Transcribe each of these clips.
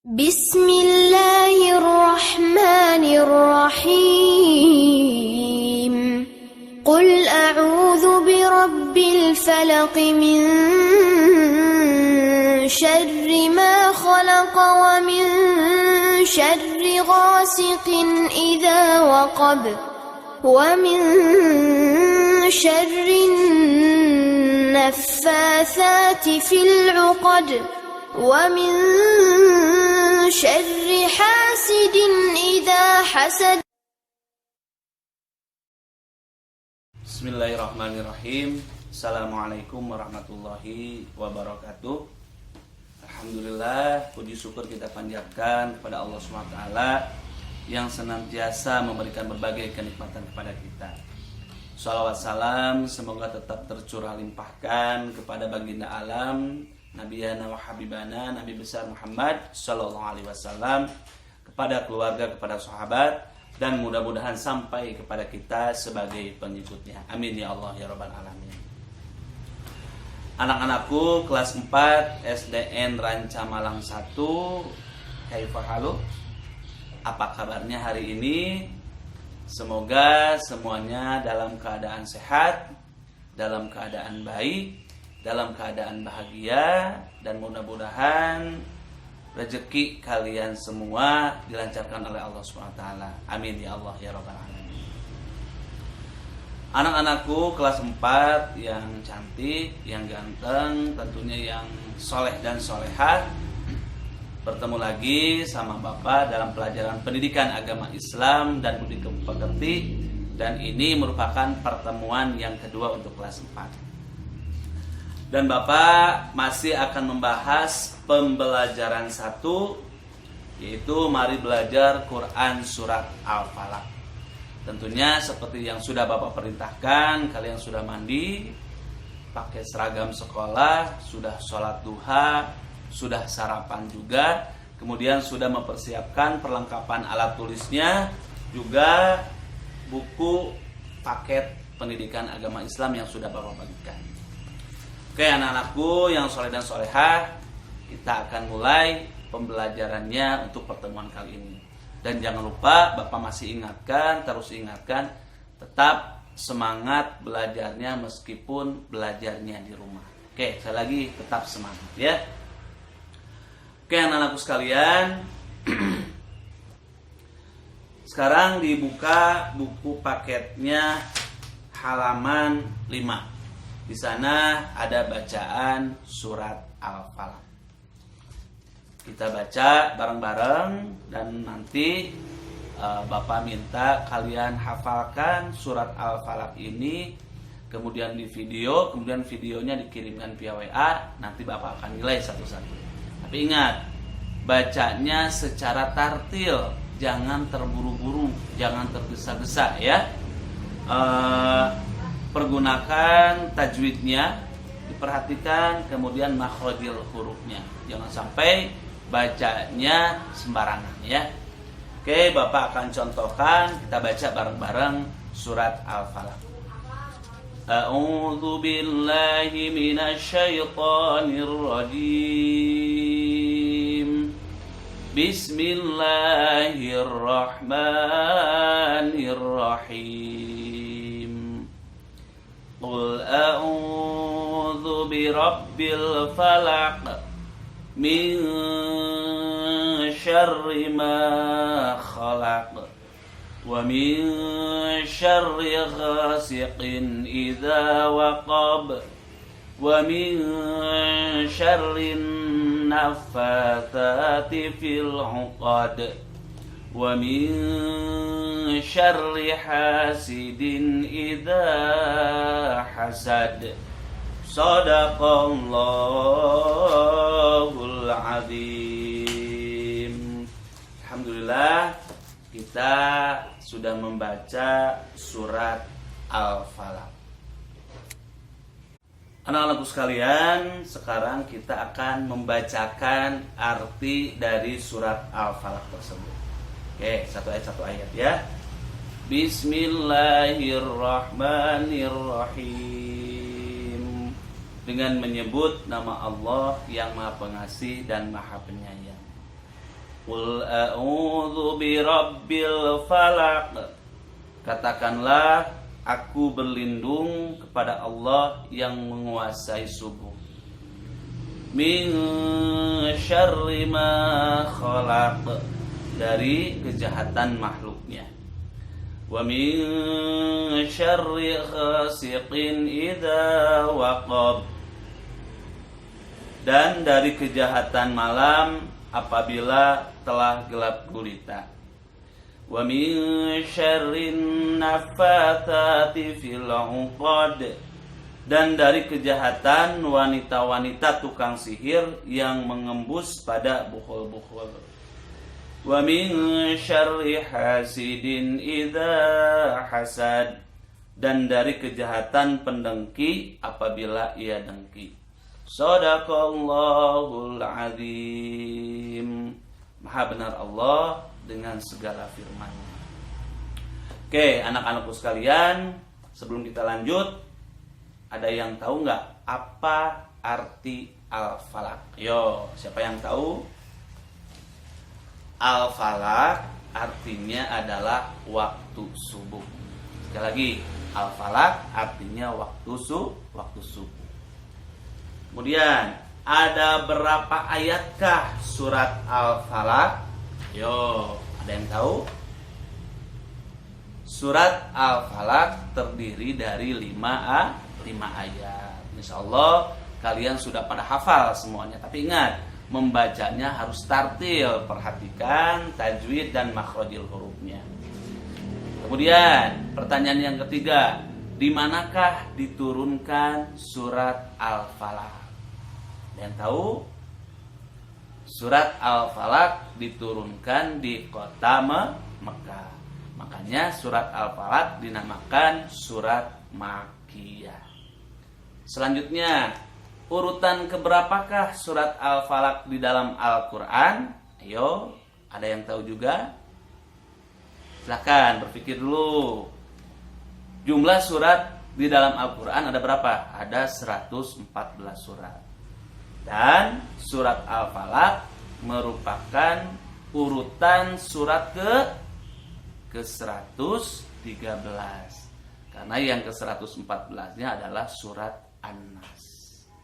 بسم الله الرحمن الرحيم قل أعوذ برب الفلق من شر ما خلق ومن شر غاسق إذا وقب ومن شر النفاثات في العقد ومن شر حاسد إذا حسد. Bismillahirrahmanirrahim. Assalamualaikum warahmatullahi wabarakatuh. Alhamdulillah, puji syukur kita panjatkan kepada Allah SWT yang senantiasa memberikan berbagai kenikmatan kepada kita. Shalawat salam semoga tetap tercurah limpahkan kepada baginda alam Nabiyana wa Habibana Nabi besar Muhammad Sallallahu Alaihi Wasallam, kepada keluarga, kepada sahabat, dan mudah-mudahan sampai kepada kita sebagai pengikutnya. Amin ya Allah ya Rabbal Alamin. Anak-anakku kelas 4 SDN Ranca Malang 1, kaifa halu? Apa kabarnya hari ini? Semoga semuanya dalam keadaan sehat, dalam keadaan baik, dalam keadaan bahagia, dan mudah-mudahan rezeki kalian semua dilancarkan oleh Allah SWT. Amin ya Allah ya Rabbal Alamin. Anak-anakku kelas 4 yang cantik, yang ganteng, tentunya yang soleh dan solehah, bertemu lagi sama Bapak dalam pelajaran pendidikan agama Islam dan budi pekerti, dan ini merupakan pertemuan yang kedua untuk kelas 4. Dan Bapak masih akan membahas pembelajaran 1, yaitu mari belajar Quran surat Al-Falaq. Tentunya seperti yang sudah Bapak perintahkan, kalian sudah mandi, pakai seragam sekolah, sudah sholat duha, sudah sarapan juga, kemudian sudah mempersiapkan perlengkapan alat tulisnya, juga buku paket pendidikan agama Islam yang sudah Bapak bagikan. Oke anak-anakku yang soleh dan solehah, kita akan mulai pembelajarannya untuk pertemuan kali ini. Dan jangan lupa Bapak masih ingatkan, terus ingatkan, tetap semangat belajarnya meskipun belajarnya di rumah. Oke, sekali lagi tetap semangat ya. Oke anak-anakku sekalian, sekarang dibuka buku paketnya halaman 5. Di sana ada bacaan surat Al-Falaq. Kita baca bareng-bareng dan nanti Bapak minta kalian hafalkan surat Al-Falaq ini, kemudian di video, kemudian videonya dikirimkan via WA, nanti Bapak akan nilai satu-satu. Tapi ingat, bacanya secara tartil, jangan terburu-buru, jangan tergesa-gesa ya. Pergunakan tajwidnya, diperhatikan, kemudian makhrajil hurufnya, jangan sampai bacanya sembarangan ya. Oke, Bapak akan contohkan, kita baca bareng-bareng surat Al-Falaq. A'udzu billahi minasyaitonir rajim. Bismillahirrahmanirrahim. Qul a'udzu birabbil falaq min syarri ma khalaq wa min syarri ghasiqin idza waqab wa min syarri naffatsati fil 'uqad wa min syarri hasidin idza hasad. Shadaqallahul azim. Alhamdulillah, kita sudah membaca surat Al-Falaq. Anak-anakku sekalian, sekarang kita akan membacakan arti dari surat Al-Falaq tersebut. Oke, satu ayat ya. Bismillahirrahmanirrahim. Dengan menyebut nama Allah yang Maha Pengasih dan Maha Penyayang. Qul a'udzu birabbil falaq. Katakanlah, aku berlindung kepada Allah yang menguasai subuh. Min syarri ma khalaq, dari kejahatan makhluknya. Wa min syarri ghasiqin idza waqab, dan dari kejahatan malam apabila telah gelap gulita. Wa min syarrin naffatsati fil 'uqad, dan dari kejahatan wanita-wanita tukang sihir yang mengembus pada bukhul-bukhul. Wa min syarri hasidin idza hasad, dan dari kejahatan pendengki apabila ia dengki. Shadaqallahul azim. Maha benar Allah dengan segala firman-Nya. Oke, anak-anakku sekalian, sebelum kita lanjut, ada yang tahu nggak apa arti al-falaq? Yo, siapa yang tahu? Al-falaq artinya adalah waktu subuh. Sekali lagi, al-falaq artinya waktu subuh. Kemudian, ada berapa ayatkah surat Al-Falaq? Yo, ada yang tahu? Surat Al-Falaq terdiri dari 5 ayat. Insyaallah kalian sudah pada hafal semuanya. Tapi ingat, membacanya harus tartil. Perhatikan tajwid dan makhrajil hurufnya. Kemudian, pertanyaan yang ketiga, di manakah diturunkan surat Al-Falaq? Yang tahu? Surat Al-Falaq diturunkan di kota Mekah. Makanya surat Al-Falaq dinamakan surat Makkiyah. Selanjutnya, urutan keberapakah surat Al-Falaq di dalam Al-Quran? Ayo, ada yang tahu juga? Silakan berpikir dulu. Jumlah surat di dalam Al-Quran ada berapa? Ada 114 surat. Dan surat Al-Falaq merupakan urutan surat ke 113. Karena yang ke 114-nya adalah surat An-Nas.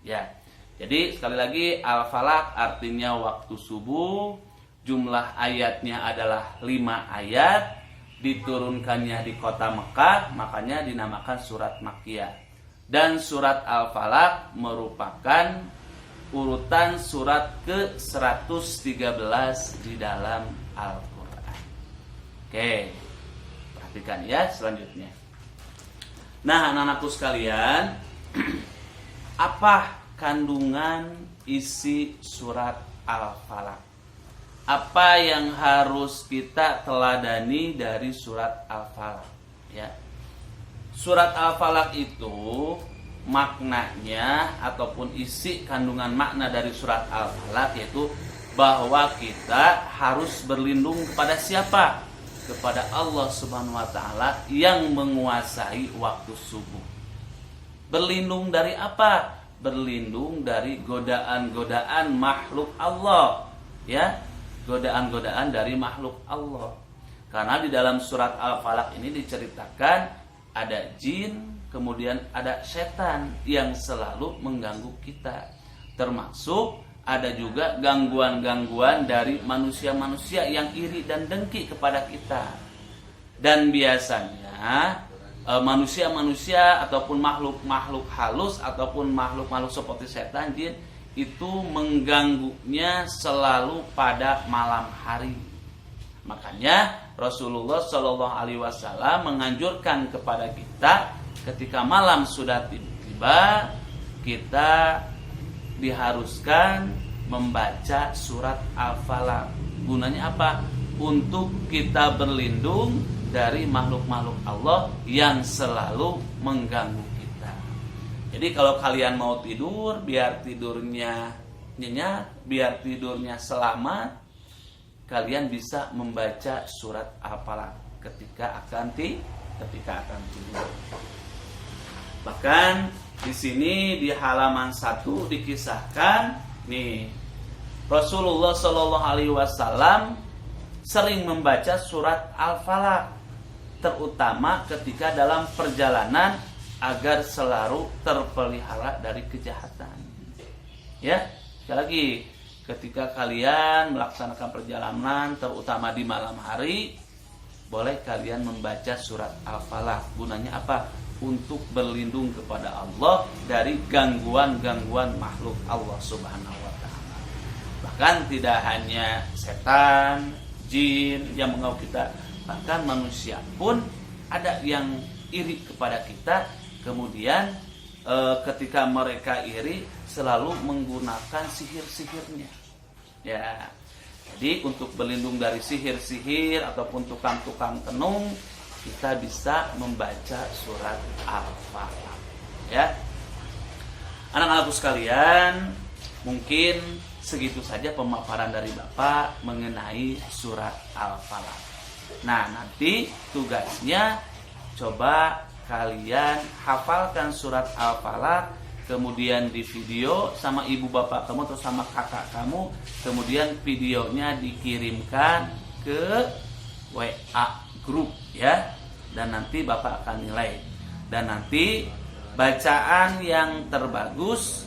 Ya. Jadi sekali lagi, Al-Falaq artinya waktu subuh. Jumlah ayatnya adalah 5 ayat. Diturunkannya di kota Mekah, makanya dinamakan surat Makkiyah. Dan surat Al-Falaq merupakan urutan surat ke-113 di dalam Al-Quran. Oke, perhatikan ya selanjutnya. Nah, anak-anakku sekalian, apa kandungan isi surat Al-Falaq? Apa yang harus kita teladani dari surat Al-Falaq? Ya. Surat Al-Falaq itu maknanya ataupun isi kandungan makna dari surat Al-Falaq yaitu bahwa kita harus berlindung kepada siapa? Kepada Allah Subhanahu wa taala yang menguasai waktu subuh. Berlindung dari apa? Berlindung dari godaan-godaan makhluk Allah, ya. Godaan-godaan dari makhluk Allah. Karena di dalam surat Al-Falaq ini diceritakan ada jin, kemudian ada setan yang selalu mengganggu kita. Termasuk ada juga gangguan-gangguan dari manusia-manusia yang iri dan dengki kepada kita. Dan biasanya manusia-manusia ataupun makhluk-makhluk halus ataupun makhluk-makhluk seperti setan, jin, itu mengganggunya selalu pada malam hari. Makanya Rasulullah Shallallahu Alaihi Wasallam menganjurkan kepada kita ketika malam sudah tiba, kita diharuskan membaca surat Al-Falaq. Gunanya apa? Untuk kita berlindung dari makhluk-makhluk Allah yang selalu mengganggu kita. Jadi kalau kalian mau tidur, biar tidurnya nyenyak, biar tidurnya selamat, kalian bisa membaca surat Al-Falaq ketika akan tidur. Bahkan di sini di halaman 1 dikisahkan nih, Rasulullah Shallallahu Alaihi Wasallam sering membaca surat Al-Falaq, terutama ketika dalam perjalanan agar selalu terpelihara dari kejahatan. Ya, sekali lagi, ketika kalian melaksanakan perjalanan, terutama di malam hari, boleh kalian membaca surat Al-Falaq. Gunanya apa? Untuk berlindung kepada Allah dari gangguan-gangguan makhluk Allah Subhanahu wa Ta'ala. Bahkan tidak hanya setan, jin yang mengganggu kita, bahkan manusia pun ada yang iri kepada kita. Kemudian ketika mereka iri, selalu menggunakan sihir-sihirnya. Ya, jadi untuk berlindung dari sihir-sihir ataupun tukang-tukang tenung, kita bisa membaca surat Al-Falaq. Ya, anak-anakku sekalian, mungkin segitu saja pemaparan dari Bapak mengenai surat Al-Falaq. Nah, nanti tugasnya coba kalian hafalkan surat Al-Falaq, kemudian di video sama ibu bapak kamu atau sama kakak kamu, kemudian videonya dikirimkan ke WA grup ya, dan nanti Bapak akan nilai, dan nanti bacaan yang terbagus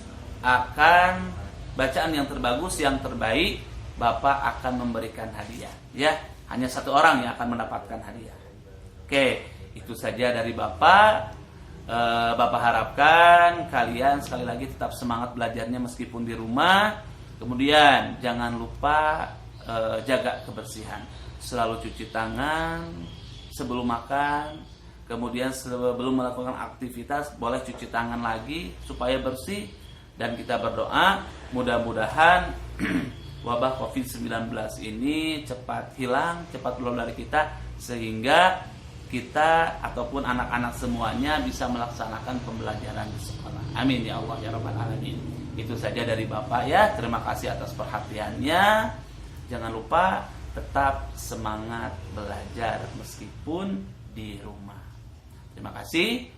yang terbaik Bapak akan memberikan hadiah ya, hanya satu orang yang akan mendapatkan hadiah. Oke, itu saja dari Bapak. Bapak harapkan kalian sekali lagi tetap semangat belajarnya meskipun di rumah. Kemudian jangan lupa jaga kebersihan. Selalu cuci tangan sebelum makan. Kemudian sebelum melakukan aktivitas boleh cuci tangan lagi supaya bersih. Dan kita berdoa mudah-mudahan wabah COVID-19 ini cepat hilang, cepat keluar dari kita, sehingga kita ataupun anak-anak semuanya bisa melaksanakan pembelajaran di sekolah. Amin ya Allah ya Rabbal Alamin. Itu saja dari Bapak ya. Terima kasih atas perhatiannya. Jangan lupa tetap semangat belajar meskipun di rumah. Terima kasih.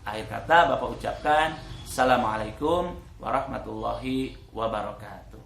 Akhir kata Bapak ucapkan Assalamualaikum warahmatullahi wabarakatuh.